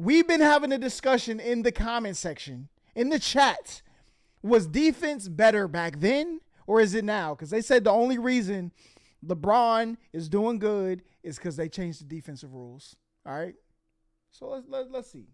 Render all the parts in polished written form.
we've been having a discussion in the comment section, in the chat. Was defense better back then or is it now? Because they said the only reason LeBron is doing good is because they changed the defensive rules. All right. So let's see.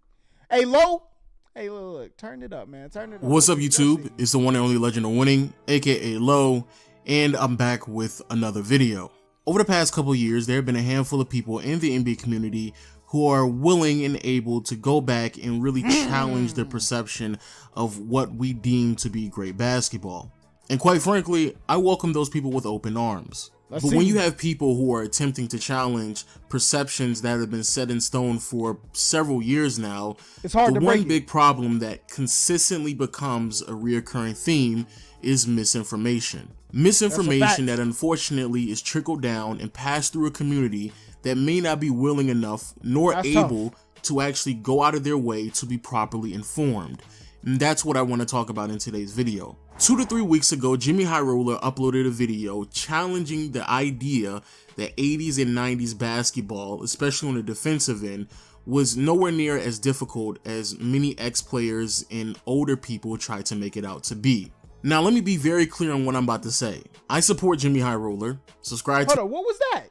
Hey, look, turn it up, man. Turn it up. What's up, YouTube? It's the one and only Legend of Winning, aka Low, and I'm back with another video. Over the past couple years, there have been a handful of people in the NBA community who are willing and able to go back and really challenge the perception of what we deem to be great basketball. And quite frankly, I welcome those people with open arms. But when you have people who are attempting to challenge perceptions that have been set in stone for several years now, it's hard to break it. One big problem that consistently becomes a reoccurring theme is misinformation. Misinformation that unfortunately is trickled down and passed through a community that may not be willing enough nor able to actually go out of their way to be properly informed. And that's what I want to talk about in today's video. 2 to 3 weeks ago, Jimmy High Roller uploaded a video challenging the idea that 80s and 90s basketball, especially on the defensive end, was nowhere near as difficult as many ex-players and older people try to make it out to be. Now, let me be very clear on what I'm about to say. I support Jimmy High Roller. Subscribe to— Hold on, what was that?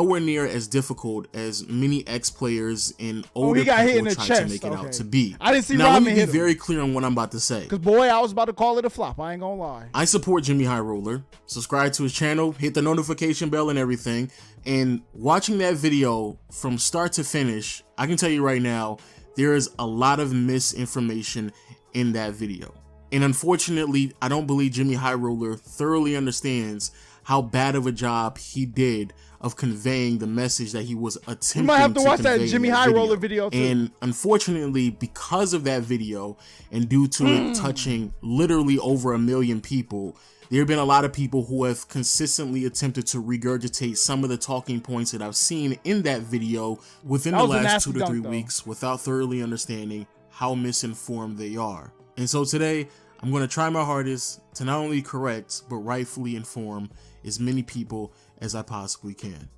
Nowhere near as difficult as many ex-players and older people try to make it out to be. I didn't see now, Rodman let me be hit him. very clear on what I'm about to say. Because, boy, I was about to call it a flop. I ain't gonna lie. I support Jimmy High Roller. Subscribe to his channel, hit the notification bell and everything. And watching that video from start to finish, I can tell you right now, there is a lot of misinformation in that video. And unfortunately, I don't believe Jimmy High Roller thoroughly understands how bad of a job he did of conveying the message that he was attempting to convey. You might have to watch that Jimmy High Roller video too. And unfortunately, because of that video and due to it touching literally over 1 million people, there have been a lot of people who have consistently attempted to regurgitate some of the talking points that I've seen in that video within the last 2 to 3 weeks without thoroughly understanding how misinformed they are. And so today, I'm going to try my hardest to not only correct, but rightfully inform as many people as I possibly can.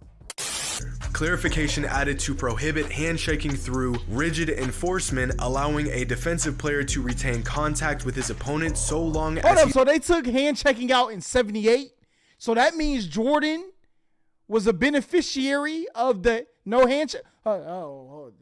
Clarification added to prohibit handshaking through rigid enforcement, allowing a defensive player to retain contact with his opponent so long as so they took handshaking out in 78. So that means Jordan was a beneficiary of the no handshake.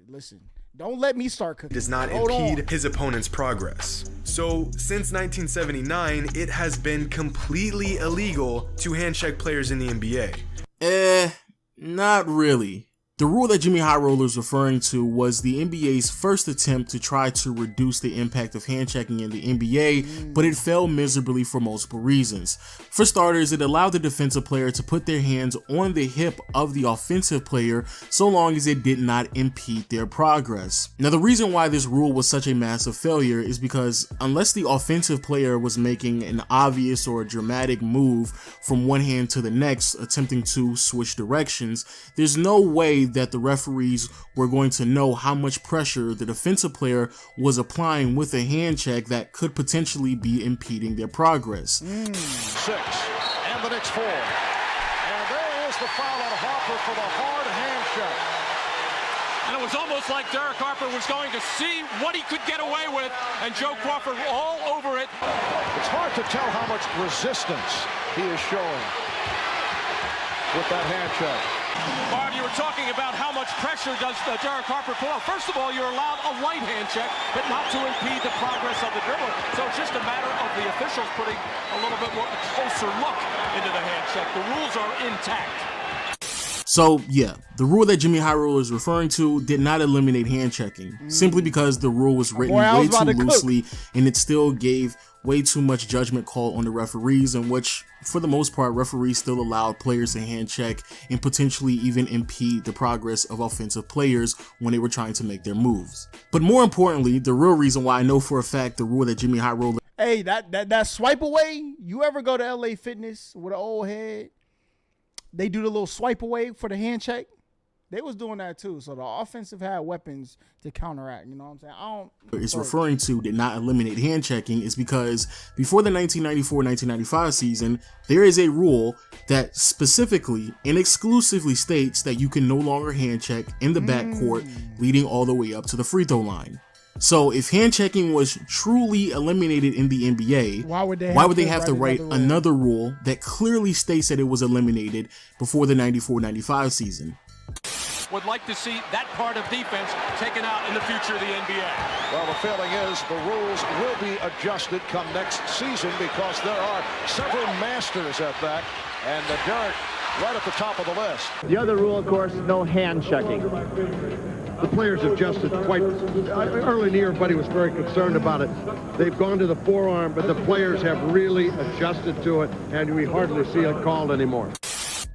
Listen. Don't let me start cooking. Does not impede his opponent's progress. So, since 1979, it has been completely illegal to handshake players in the NBA. Not really. The rule that Jimmy High Roller is referring to was the NBA's first attempt to try to reduce the impact of handshaking in the NBA, but it failed miserably for multiple reasons. For starters, it allowed the defensive player to put their hands on the hip of the offensive player so long as it did not impede their progress. Now, the reason why this rule was such a massive failure is because unless the offensive player was making an obvious or a dramatic move from one hand to the next, attempting to switch directions, there's no way that the referees were going to know how much pressure the defensive player was applying with a hand check that could potentially be impeding their progress. 6, and the Knicks 4. And there is the foul on Harper for the hard hand check. And it was almost like Derek Harper was going to see what he could get away with, and Joe Crawford all over it. It's hard to tell how much resistance he is showing with that hand check. Barb, you were talking about how much pressure does Derek Harper pull out. First of all, you're allowed a light hand check, but not to impede the progress of the dribbler. So it's just a matter of the officials putting a little bit more closer look into the hand check. The rules are intact. So yeah, the rule that Jimmy High Roller is referring to did not eliminate hand checking, simply because the rule was written way too loosely and it still gave way too much judgment call on the referees, in which for the most part referees still allowed players to hand check and potentially even impede the progress of offensive players when they were trying to make their moves. But more importantly, the real reason why I know for a fact the rule that Jimmy High Roller— Hey, that swipe away, you ever go to LA Fitness with an old head? They do the little swipe away for the hand check. They was doing that too. So the offensive had weapons to counteract. You know what I'm saying? Is referring to did not eliminate hand checking is because before the 1994-1995 season, there is a rule that specifically and exclusively states that you can no longer hand check in the backcourt leading all the way up to the free throw line. So if hand checking was truly eliminated in the NBA, why would they have to write another rule that clearly states that it was eliminated before the 94-95 season? Would like to see that part of defense taken out in the future of the NBA. Well, the feeling is the rules will be adjusted come next season because there are several masters at that, and Derek right at the top of the list. The other rule, of course, no hand checking. The players have adjusted quite early in the year. Everybody was very concerned about it. They've gone to the forearm, but the players have really adjusted to it, and we hardly see it called anymore.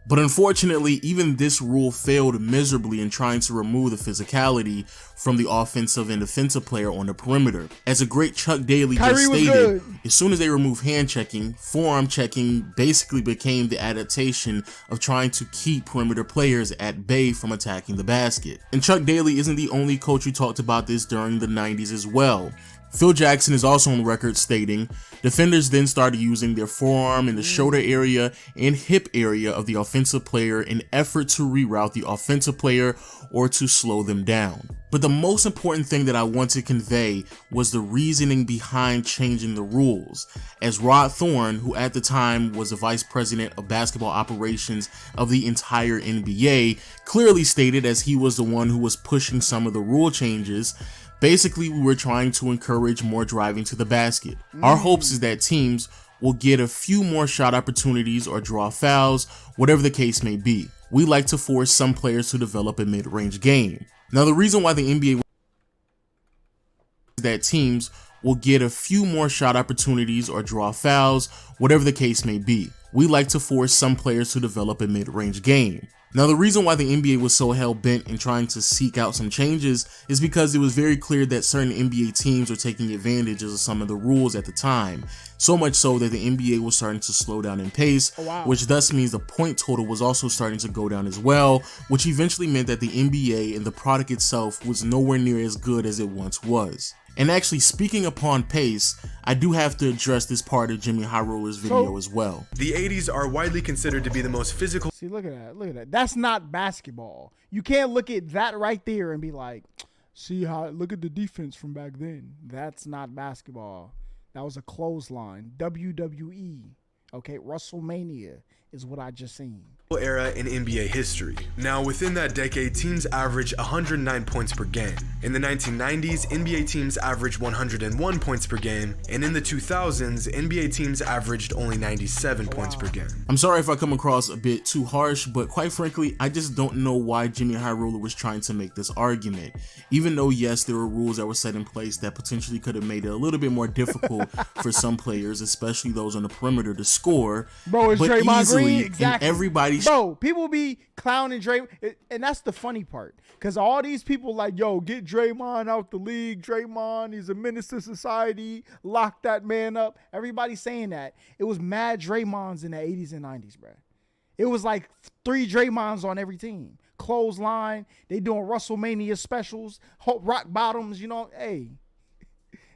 But unfortunately, even this rule failed miserably in trying to remove the physicality from the offensive and defensive player on the perimeter. As a great Chuck Daly just stated, as soon as they removed hand checking, forearm checking basically became the adaptation of trying to keep perimeter players at bay from attacking the basket. And Chuck Daly isn't the only coach who talked about this during the 90s as well. Phil Jackson is also on record stating, defenders then started using their forearm in the shoulder area and hip area of the offensive player in effort to reroute the offensive player or to slow them down. But the most important thing that I want to convey was the reasoning behind changing the rules, as Rod Thorne, who at the time was the vice president of basketball operations of the entire NBA, clearly stated, as he was the one who was pushing some of the rule changes. Basically, we were trying to encourage more driving to the basket. Our hopes is that teams will get a few more shot opportunities or draw fouls, whatever the case may be. We like to force some players to develop a mid-range game. Now, the reason why the NBA is that teams will get a few more shot opportunities or draw fouls, whatever the case may be. We like to force some players to develop a mid-range game. Now, the reason why the NBA was so hell-bent in trying to seek out some changes is because it was very clear that certain NBA teams were taking advantage of some of the rules at the time, so much so that the NBA was starting to slow down in pace, which thus means the point total was also starting to go down as well, which eventually meant that the NBA and the product itself was nowhere near as good as it once was. And actually, speaking upon pace, I do have to address this part of Jimmy High Roller's video as well. The 80s are widely considered to be the most physical. See, look at that. Look at that. That's not basketball. You can't look at that right there and be like, see how, look at the defense from back then. That's not basketball. That was a clothesline. WWE. Okay, WrestleMania is what I just seen. Era in NBA history. Now, within that decade, teams averaged 109 points per game. In the 1990s, NBA teams averaged 101 points per game, and in the 2000s, NBA teams averaged only 97 points per game. I'm sorry if I come across a bit too harsh, but quite frankly, I just don't know why Jimmy High Roller was trying to make this argument. Even though, yes, there were rules that were set in place that potentially could have made it a little bit more difficult for some players, especially those on the perimeter, to score. Bro, it's Draymond Green. Exactly. Everybody. Bro, people be clowning Draymond, and that's the funny part. Because all these people like, yo, get Draymond out the league. Draymond, he's a menace to society. Lock that man up. Everybody's saying that. It was mad Draymonds in the 80s and 90s, bro. It was like 3 Draymonds on every team. Clothesline. They doing WrestleMania specials. Rock bottoms, you know. Hey.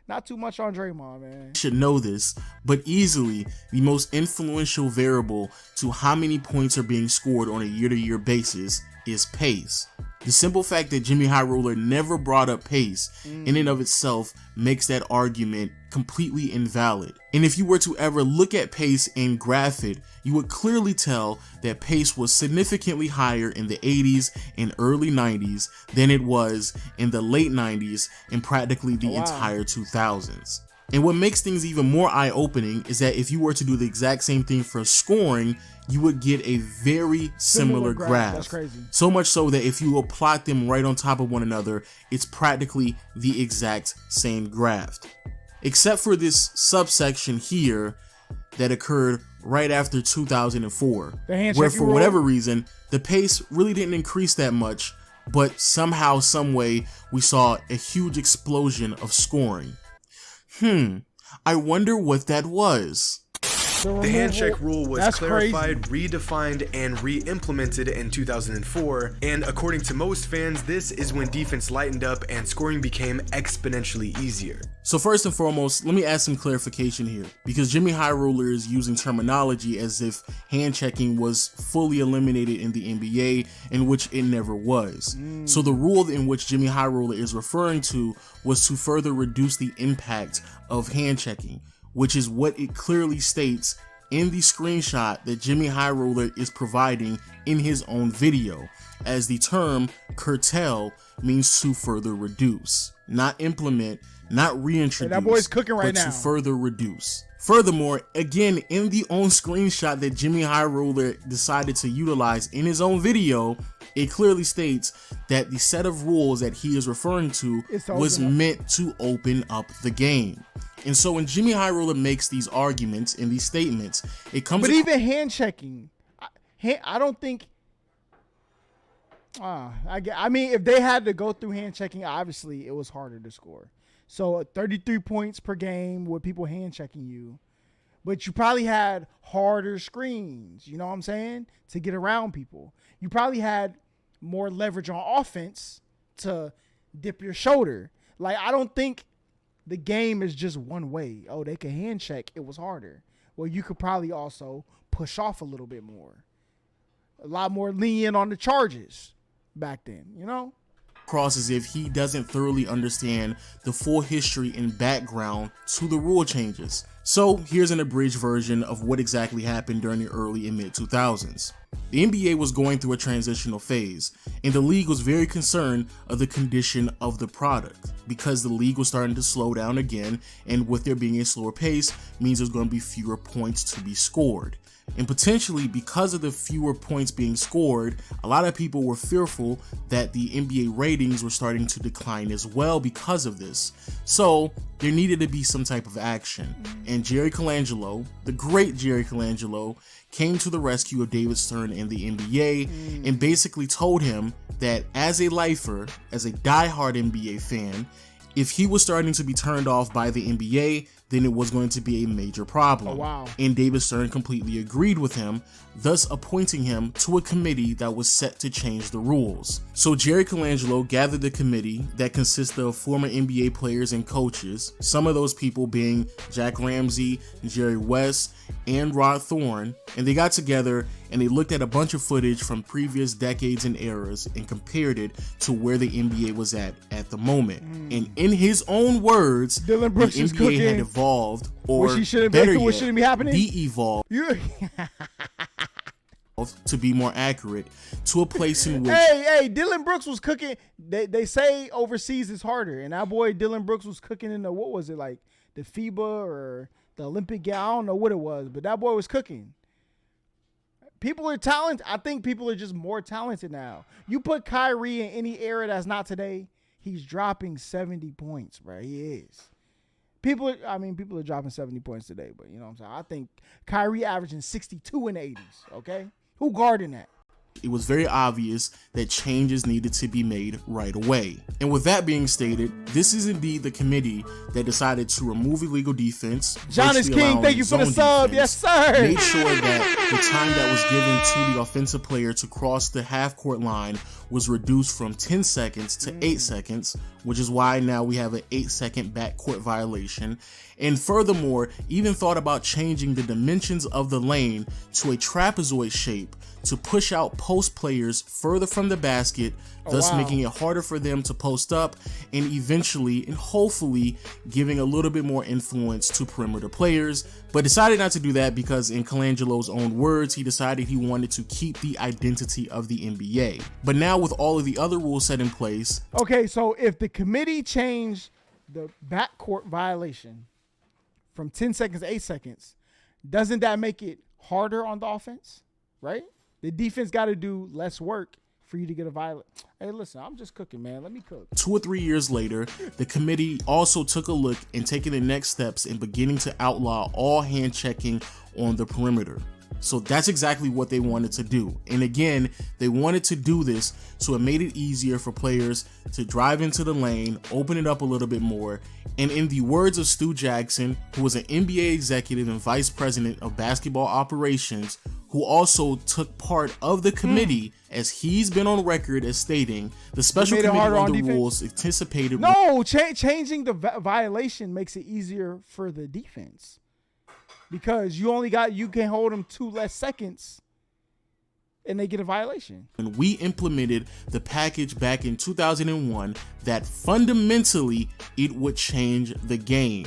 Not too much on Draymond, man. Should know this, but easily the most influential variable to how many points are being scored on a year-to-year basis is pace. The simple fact that Jimmy High Roller never brought up pace in and of itself makes that argument completely invalid. And if you were to ever look at pace and graph it, you would clearly tell that pace was significantly higher in the 80s and early 90s than it was in the late 90s and practically the entire 2000s. And what makes things even more eye-opening is that if you were to do the exact same thing for scoring, you would get a very similar graph. That's crazy. So much so that if you plot them right on top of one another, it's practically the exact same graph. Except for this subsection here that occurred right after 2004, where for whatever reason, the pace really didn't increase that much, but somehow, some way, we saw a huge explosion of scoring. I wonder what that was. The handshake rule was That's clarified, crazy. redefined, and re-implemented in 2004, and according to most fans, this is when defense lightened up and scoring became exponentially easier. So first and foremost, let me add some clarification here, because Jimmy High Roller is using terminology as if hand checking was fully eliminated in the NBA, in which it never was. So the rule in which Jimmy High Roller is referring to was to further reduce the impact of hand checking, which is what it clearly states in the screenshot that Jimmy High Roller is providing in his own video, as the term curtail means to further reduce, not implement, not reintroduce, that boy's cooking right but now. to further reduce. Furthermore, again, in the own screenshot that Jimmy High Roller decided to utilize in his own video, it clearly states that the set of rules that he is referring to was meant to open up the game. And so when Jimmy High Roller makes these arguments and these statements, it comes. But even hand checking, I don't think. I mean, if they had to go through hand checking, obviously it was harder to score. So 33 points per game with people hand checking you, but you probably had harder screens. You know what I'm saying? To get around people, you probably had more leverage on offense to dip your shoulder. Like, I don't think the game is just one way. Oh, they can hand check. It was harder. Well, you could probably also push off a little bit more. A lot more lenient on the charges back then, you know? Across as if he doesn't thoroughly understand the full history and background to the rule changes. So here's an abridged version of what exactly happened during the early and mid 2000s. The NBA was going through a transitional phase, and the league was very concerned of the condition of the product, because the league was starting to slow down again, and with there being a slower pace means there's going to be fewer points to be scored. And potentially because of the fewer points being scored, a lot of people were fearful that the NBA ratings were starting to decline as well because of this. So there needed to be some type of action. And Jerry Colangelo, the great Jerry Colangelo, came to the rescue of David Stern in the NBA and basically told him that as a lifer, as a diehard NBA fan, if he was starting to be turned off by the NBA, then it was going to be a major problem. Oh, wow. And David Stern completely agreed with him, thus appointing him to a committee that was set to change the rules. So Jerry Colangelo gathered the committee that consisted of former NBA players and coaches, some of those people being Jack Ramsey, Jerry West, and Rod Thorne, and they got together and they looked at a bunch of footage from previous decades and eras and compared it to where the NBA was at the moment. And in his own words, Dylan Brooks the is NBA cooking. had evolved, or What shouldn't be happening? de-evolved to be more accurate, to a place in which Hey, Dylan Brooks was cooking. They say overseas is harder, and that boy Dylan Brooks was cooking in the, what was it, like the FIBA or the Olympic game? I don't know what it was, but that boy was cooking. People are talented. I think people are just more talented now. You put Kyrie in any era that's not today, he's dropping 70 points, bro. He is. People are dropping 70 points today, but you know what I'm saying? I think Kyrie averaging 62 in the 80s, okay? Who guarding that? it was very obvious that changes needed to be made right away. And with that being stated, this is indeed the committee that decided to remove illegal defense. John is King, thank you for the sub. Yes, sir. Made sure that the time that was given to the offensive player to cross the half-court line was reduced from 10 seconds to 8 seconds, which is why now we have an 8-second backcourt violation. And furthermore, even thought about changing the dimensions of the lane to a trapezoid shape to push out post players further from the basket, thus making it harder for them to post up, and eventually and hopefully giving a little bit more influence to perimeter players, but decided not to do that because, in Colangelo's own words, he decided he wanted to keep the identity of the NBA. But now with all of the other rules set in place... Okay, so if the committee changed the backcourt violation from 10 seconds to 8 seconds, doesn't that make it harder on the offense, right? The defense got to do less work for you to get a violation. Hey, listen, I'm just cooking, man. Let me cook. 2 or 3 years later, the committee also took a look and taking the next steps in beginning to outlaw all hand checking on the perimeter. So that's exactly what they wanted to do. And again, they wanted to do this so it made it easier for players to drive into the lane, open it up a little bit more, And in the words of Stu Jackson, who was an NBA executive and vice president of basketball operations, who also took part of the committee, as he's been on record as stating, the special committee on the rules anticipated... No, changing the violation makes it easier for the defense. Because you can hold them 2 less seconds and they get a violation. When we implemented the package back in 2001, that fundamentally it would change the game.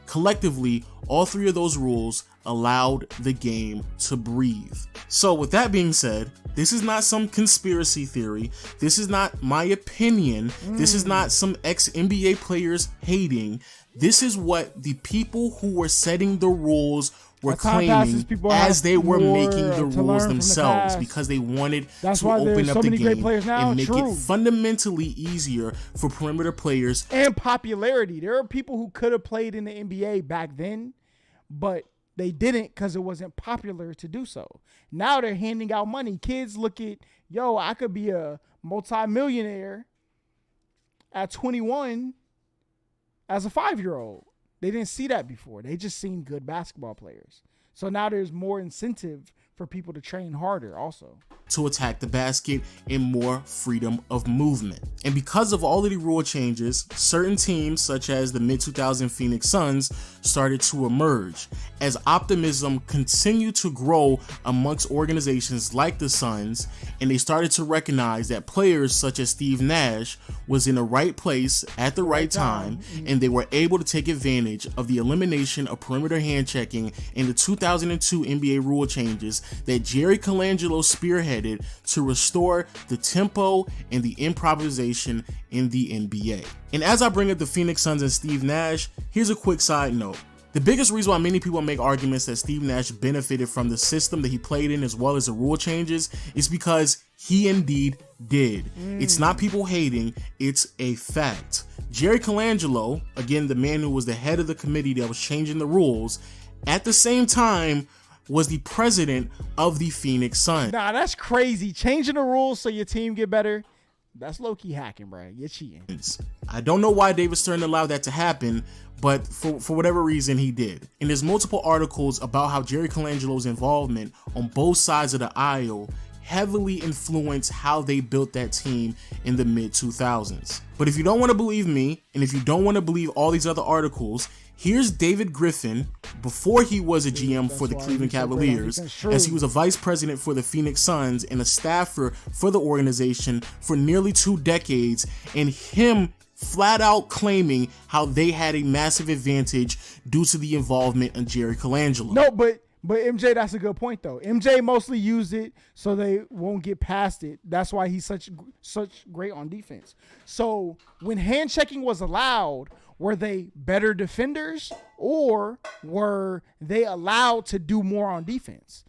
Collectively, all 3 of those rules allowed the game to breathe. So with that being said, this is not some conspiracy theory. This is not my opinion. This is not some ex-NBA players hating. This is what the people who were setting the rules were claiming as they were making the rules themselves, because they wanted to open up the game and make it fundamentally easier for perimeter players. And popularity. There are people who could have played in the NBA back then, but they didn't because it wasn't popular to do so. Now they're handing out money. Kids look at, yo, I could be a multi-millionaire at 21 as a 5-year-old. They didn't see that before. They just seen good basketball players. So now there's more incentive for people to train harder also. To attack the basket and more freedom of movement. And because of all of the rule changes, certain teams such as the mid-2000 Phoenix Suns started to emerge as optimism continued to grow amongst organizations like the Suns, and they started to recognize that players such as Steve Nash was in the right place at the right time, and they were able to take advantage of the elimination of perimeter hand checking in the 2002 NBA rule changes that Jerry Colangelo spearheaded to restore the tempo and the improvisation in the NBA. And as I bring up the Phoenix Suns and Steve Nash, here's a quick side note. The biggest reason why many people make arguments that Steve Nash benefited from the system that he played in as well as the rule changes is because he indeed did. It's not people hating, it's a fact. Jerry Colangelo, again the man who was the head of the committee that was changing the rules, at the same time was the president of the Phoenix Suns. Nah, that's crazy. Changing the rules so your team get better, that's low-key hacking, bro. You're cheating. I don't know why David Stern allowed that to happen, but for whatever reason he did. And there's multiple articles about how Jerry Colangelo's involvement on both sides of the aisle heavily influenced how they built that team in the mid-2000s. But if you don't want to believe me, and if you don't want to believe all these other articles, here's David Griffin before he was a GM for the Cleveland Cavaliers, as he was a vice president for the Phoenix Suns and a staffer for the organization for nearly 2 decades, and him flat out claiming how they had a massive advantage due to the involvement of Jerry Colangelo. No, but MJ, that's a good point though. MJ mostly used it so they won't get past it. That's why he's such great on defense. So when hand checking was allowed, were they better defenders or were they allowed to do more on defense?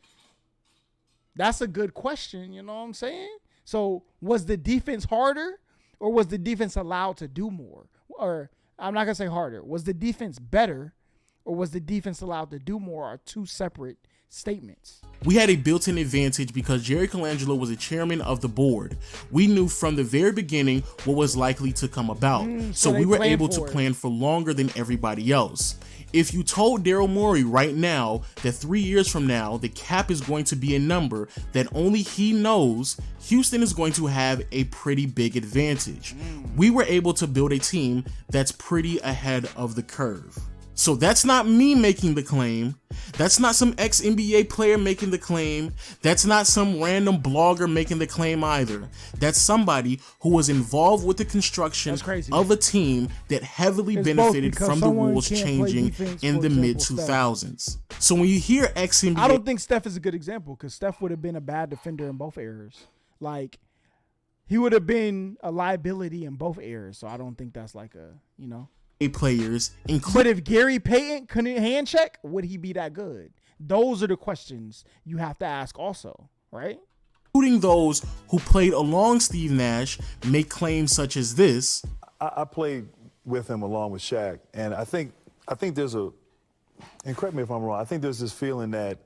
That's a good question, you know what I'm saying? So was the defense harder or was the defense allowed to do more? Or I'm not going to say harder. Was the defense better or was the defense allowed to do more, are 2 separate statements. We had a built-in advantage because Jerry Colangelo was the chairman of the board. We knew from the very beginning what was likely to come about, so we were able to plan for longer than everybody else. If you told Daryl Morey right now that 3 years from now the cap is going to be a number that only he knows, Houston is going to have a pretty big advantage. We were able to build a team that's pretty ahead of the curve. So that's not me making the claim. That's not some ex-NBA player making the claim. That's not some random blogger making the claim either. That's somebody who was involved with the construction of a team that heavily benefited from the rules changing in the mid-2000s. So when you hear ex-NBA... I don't think Steph is a good example because Steph would have been a bad defender in both eras. Like, he would have been a liability in both eras. So I don't think that's like a, you know... players, but if Gary Payton couldn't hand check, would he be that good? Those are the questions you have to ask also, right? Including those who played along Steve Nash make claims such as this. I played with him along with Shaq, and I think there's a, and correct me if I'm wrong, I think there's this feeling that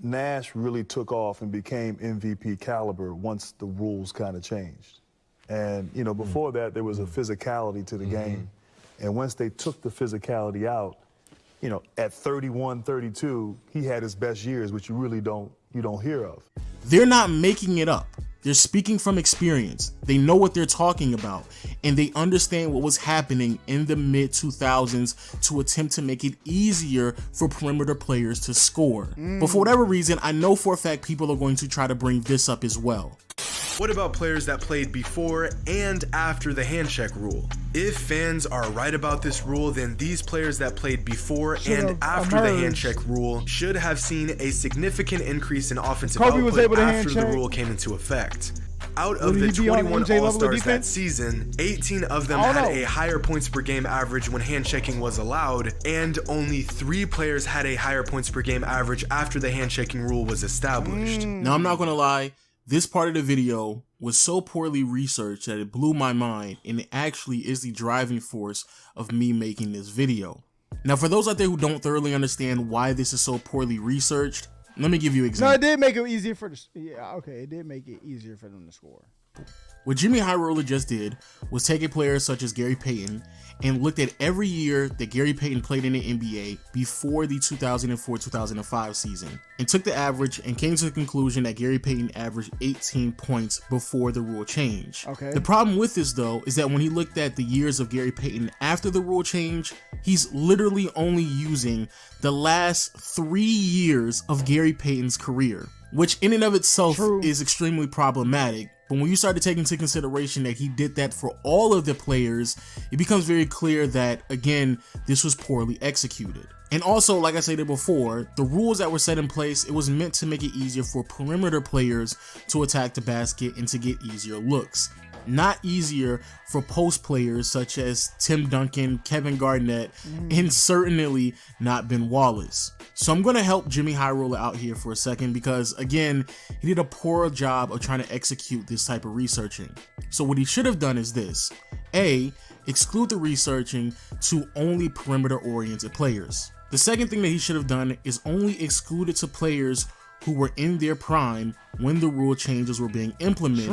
Nash really took off and became MVP caliber once the rules kind of changed. And, you know, before that, there was a physicality to the game And once they took the physicality out, you know, at 31, 32, he had his best years, which you really don't hear of. They're not making it up. They're speaking from experience. They know what they're talking about, and they understand what was happening in the mid-2000s to attempt to make it easier for perimeter players to score. But for whatever reason, I know for a fact people are going to try to bring this up as well. What about players that played before and after the hand check rule? If fans are right about this rule, then these players that played before and after the hand check rule should have seen a significant increase in offensive output after the rule came into effect. Out of the 21 All-Stars that season, 18 of them had a higher points per game average when hand checking was allowed, and only 3 players had a higher points per game average after the hand checking rule was established. Now, I'm not gonna lie, this part of the video was so poorly researched that it blew my mind, and it actually is the driving force of me making this video. Now, for those out there who don't thoroughly understand why this is so poorly researched, let me give you an example. No, it did make it easier for the, it did make it easier for them to score. What Jimmy High Roller just did was take a player such as Gary Payton and looked at every year that Gary Payton played in the NBA before the 2004-2005 season and took the average and came to the conclusion that Gary Payton averaged 18 points before the rule change. Okay. The problem with this though is that when he looked at the years of Gary Payton after the rule change, he's literally only using the last 3 years of Gary Payton's career, which in and of itself is extremely problematic. But when you start to take into consideration that he did that for all of the players, it becomes very clear that, again, this was poorly executed. And also, like I stated before, the rules that were set in place, it was meant to make it easier for perimeter players to attack the basket and to get easier looks. Not easier for post players such as Tim Duncan, Kevin Garnett, and certainly not Ben Wallace. So I'm going to help Jimmy High Roller out here for a second because, again, he did a poor job of trying to execute this type of researching. So what he should have done is this. A, exclude the researching to only perimeter-oriented players. The second thing that he should have done is only exclude it to players who were in their prime when the rule changes were being implemented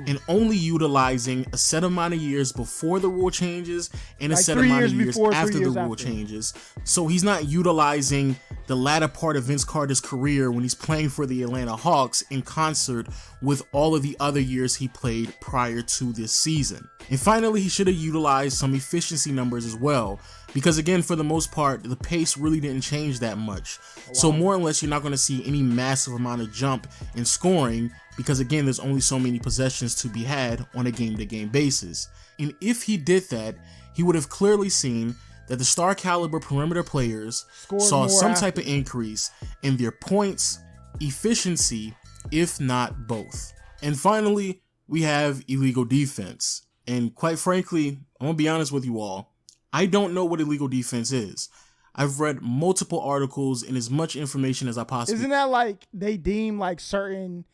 and only utilizing a set amount of years before the rule changes and a set amount of years after the rule changes. So he's not utilizing the latter part of Vince Carter's career when he's playing for the Atlanta Hawks in concert with all of the other years he played prior to this season. And finally, he should have utilized some efficiency numbers as well, because again, for the most part, the pace really didn't change that much. So more or less, you're not going to see any massive amount of jump in scoring because again, there's only so many possessions to be had on a game-to-game basis. And if he did that, he would have clearly seen that the star caliber perimeter players saw some type of increase in their points, efficiency, if not both. And finally, we have illegal defense. And quite frankly, I'm gonna be honest with you all, I don't know what illegal defense is. I've read multiple articles and as much information as I possibly. Isn't that like they deem like certain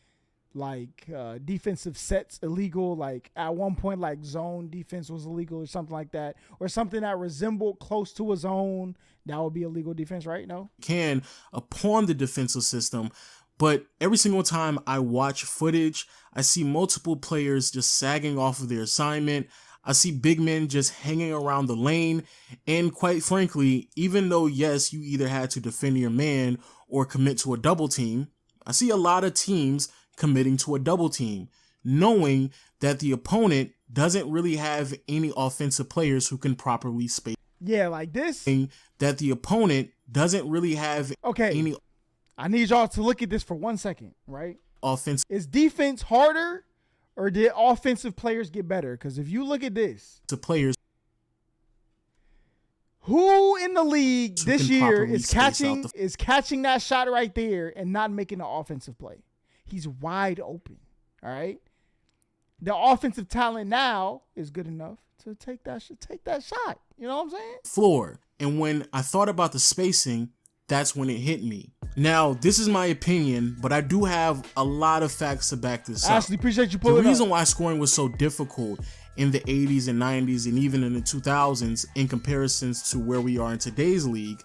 like defensive sets illegal? Like at one point, like zone defense was illegal or something like that, or something that resembled close to a zone that would be illegal defense, right? No, can upon the defensive system. But every single time I watch footage, I see multiple players just sagging off of their assignment. I see big men just hanging around the lane. And quite frankly, even though, yes, you either had to defend your man or commit to a double team, I see a lot of teams committing to a double team, knowing that the opponent doesn't really have any offensive players who can properly space. Yeah, like this. That the opponent doesn't really have any. I need y'all to look at this for 1 second, right? Offense. Is defense harder or did offensive players get better? Because if you look at this, to players, who in the league this year is catching that shot right there and not making an offensive play? He's wide open. All right. The offensive talent now is good enough to take that shot. You know what I'm saying? Floor. And when I thought about the spacing, that's when it hit me. Now, this is my opinion, but I do have a lot of facts to back this up. Ashley, appreciate you pulling up. The reason why scoring was so difficult in the 80s and 90s and even in the 2000s in comparisons to where we are in today's league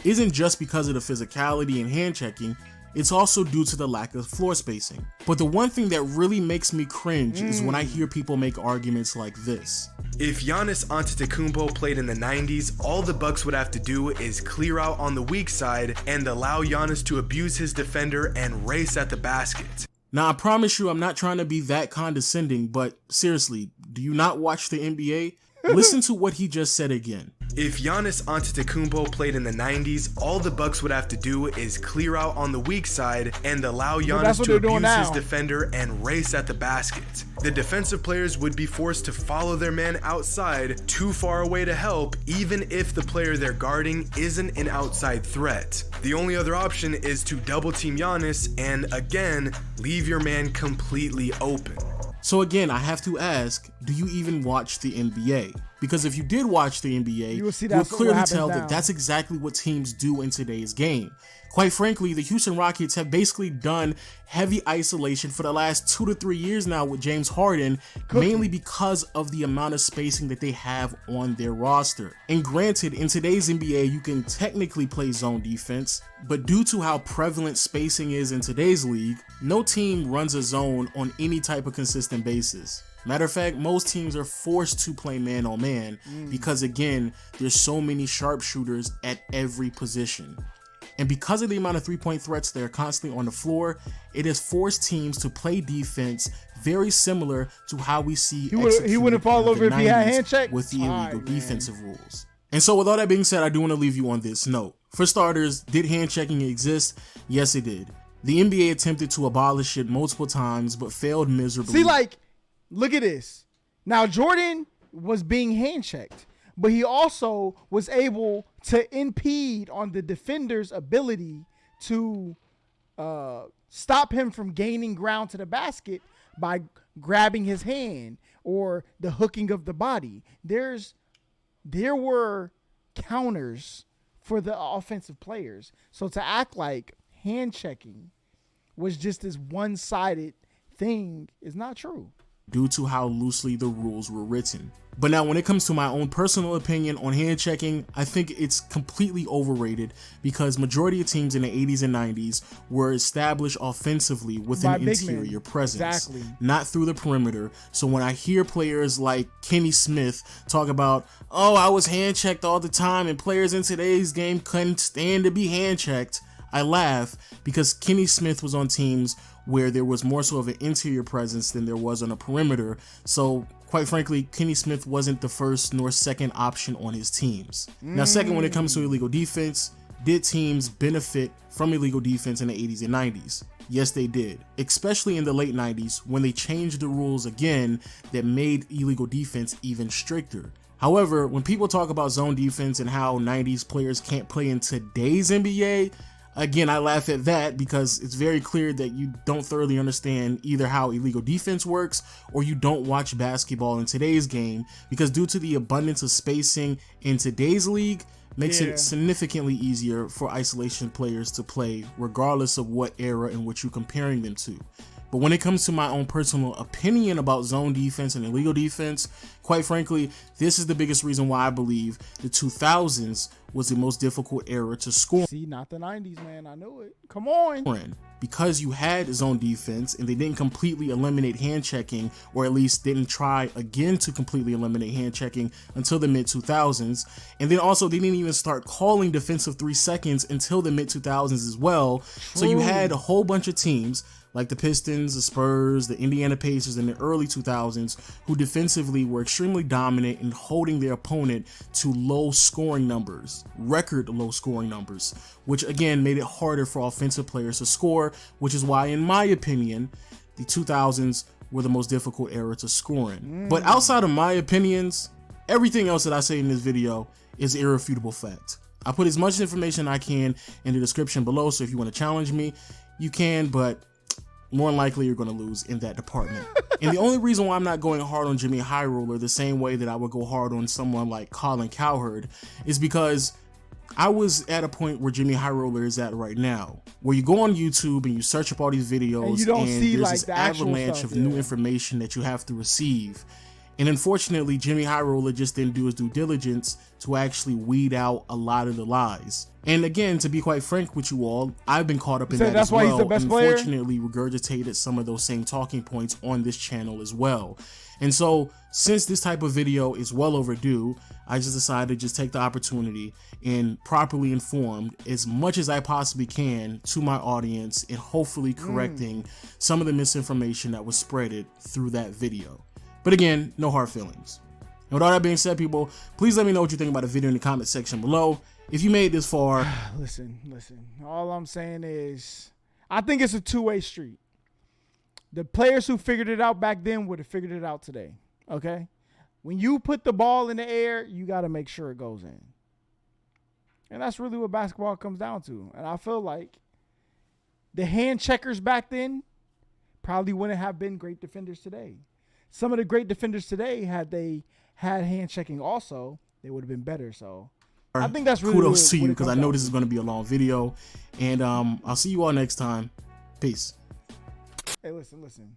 isn't just because of the physicality and hand checking. it's also due to the lack of floor spacing. But the one thing that really makes me cringe is when I hear people make arguments like this. If Giannis Antetokounmpo played in the 90s, all the Bucks would have to do is clear out on the weak side and allow Giannis to abuse his defender and race at the basket. Now, I promise you I'm not trying to be that condescending, but seriously, do you not watch the NBA? Listen to what he just said again. If Giannis Antetokounmpo played in the 90s, all the Bucks would have to do is clear out on the weak side and allow Giannis to abuse his defender and race at the basket. The defensive players would be forced to follow their man outside too far away to help, even if the player they're guarding isn't an outside threat. The only other option is to double team Giannis and, again, leave your man completely open. So again, I have to ask, do you even watch the NBA? Because if you did watch the NBA, you'll clearly tell that that's exactly what teams do in today's game. Quite frankly, the Houston Rockets have basically done heavy isolation for the last 2 to 3 years now with James Harden, mainly because of the amount of spacing that they have on their roster. And granted, in today's NBA, you can technically play zone defense, but due to how prevalent spacing is in today's league, no team runs a zone on any type of consistent basis. Matter of fact, most teams are forced to play man on man because, again, there's so many sharpshooters at every position. And because of the amount of three-point threats that are constantly on the floor, it has forced teams to play defense very similar to how we see he wouldn't fall over if he had hand check with the illegal defensive rules. And so with all that being said, I do want to leave you on this note. For starters, did hand checking exist? Yes, it did. The NBA attempted to abolish it multiple times, but failed miserably. See, like, look at this. Now, Jordan was being hand checked, but he also was able to impede on the defender's ability to stop him from gaining ground to the basket by grabbing his hand or the hooking of the body. There were counters for the offensive players. So to act like hand checking was just this one-sided thing is not true. Due to how loosely the rules were written. But now when it comes to my own personal opinion on hand checking, I think it's completely overrated because majority of teams in the 80s and 90s were established offensively with an interior presence, not through the perimeter. So when I hear players like Kenny Smith talk about, oh, I was hand checked all the time and players in today's game couldn't stand to be hand checked, I laugh because Kenny Smith was on teams where there was more so of an interior presence than there was on a perimeter. So quite frankly, Kenny Smith wasn't the first nor second option on his teams. Now, second, when it comes to illegal defense, did teams benefit from illegal defense in the 80s and 90s? Yes, they did, especially in the late 90s when they changed the rules again that made illegal defense even stricter. However, when people talk about zone defense and how 90s players can't play in today's NBA, again, I laugh at that because it's very clear that you don't thoroughly understand either how illegal defense works or you don't watch basketball in today's game, because due to the abundance of spacing in today's league, makes it significantly easier for isolation players to play regardless of what era in which you're comparing them to. But when it comes to my own personal opinion about zone defense and illegal defense, quite frankly, this is the biggest reason why I believe the 2000s was the most difficult era to score. See, not the 90s, man. I knew it. Come on. Because you had zone defense and they didn't completely eliminate hand checking, or at least didn't try again to completely eliminate hand checking until the mid 2000s. And then also they didn't even start calling defensive 3 seconds until the mid 2000s as well. So you had a whole bunch of teams like the Pistons, the Spurs, the Indiana Pacers in the early 2000s, who defensively were extremely dominant in holding their opponent to low scoring numbers, record low scoring numbers, which again made it harder for offensive players to score, which is why, in my opinion, the 2000s were the most difficult era to score in. But outside of my opinions, everything else that I say in this video is irrefutable fact. I put as much information I can in the description below, so if you want to challenge me, you can, but more than likely you're going to lose in that department. And the only reason why I'm not going hard on Jimmy High Roller the same way that I would go hard on someone like Colin Cowherd is because I was at a point where Jimmy High Roller is at right now, where you go on YouTube and you search up all these videos and, you don't see there's like this the actual avalanche stuff, of new information that you have to receive. And unfortunately, Jimmy High Roller just didn't do his due diligence to actually weed out a lot of the lies. And again, to be quite frank with you all, I've been caught up in that that's as why well. he's the best player? Unfortunately, regurgitated some of those same talking points on this channel as well. And so, since this type of video is well overdue, I just decided to just take the opportunity and properly inform as much as I possibly can to my audience and hopefully correcting some of the misinformation that was spreaded through that video. But again, no hard feelings. And with all that being said, people, please let me know what you think about the video in the comment section below. If you made it this far, listen. All I'm saying is, I think it's a two-way street. The players who figured it out back then would have figured it out today. Okay? When you put the ball in the air, you got to make sure it goes in. And that's really what basketball comes down to. And I feel like the hand checkers back then probably wouldn't have been great defenders today. Some of the great defenders today, had they had hand checking also, they would have been better. So I think that's really kudos to you, because I know this is going to be a long video. And I'll see you all next time. Peace. Hey, listen.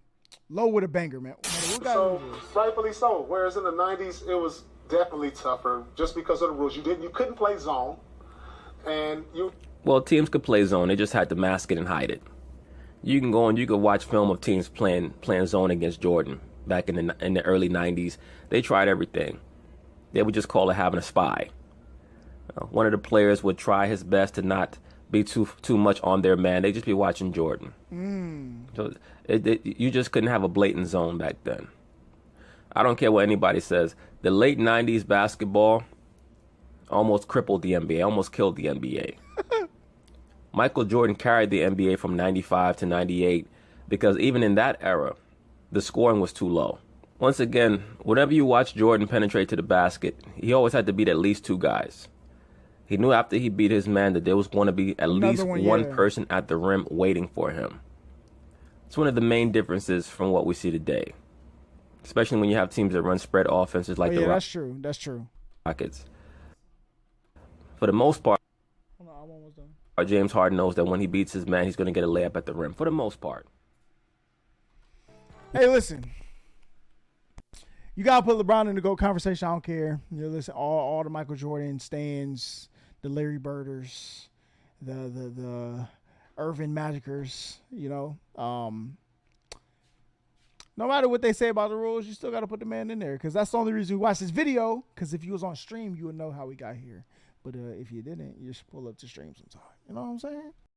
Low with a banger, man. So, rightfully so. Whereas in the 90s, it was definitely tougher just because of the rules. You couldn't play zone. Well, teams could play zone. They just had to mask it and hide it. You can go and you could watch film of teams playing zone against Jordan back in the early 90s. They tried everything. They would just call it having a spy. One of the players would try his best to not be too much on their man. They'd just be watching Jordan. So you just couldn't have a blatant zone back then. I don't care what anybody says. The late 90s basketball almost crippled the NBA, almost killed the NBA. Michael Jordan carried the NBA from 95 to 98 because even in that era, the scoring was too low. Once again, whenever you watch Jordan penetrate to the basket, he always had to beat at least two guys. He knew after he beat his man that there was going to be at least one person at the rim waiting for him. It's one of the main differences from what we see today, especially when you have teams that run spread offenses like the that's true. Rockets. For the most part, James Harden knows that when he beats his man, he's going to get a layup at the rim. For the most part. Hey, listen. You got to put LeBron in the GOAT conversation. I don't care. Listen, all the Michael Jordan stands, the Larry Birders, the Irvin Magicers, no matter what they say about the rules, you still got to put the man in there, because that's the only reason we watch this video, because if you was on stream, you would know how we got here. But if you didn't, you just pull up to stream sometime. You know what I'm saying?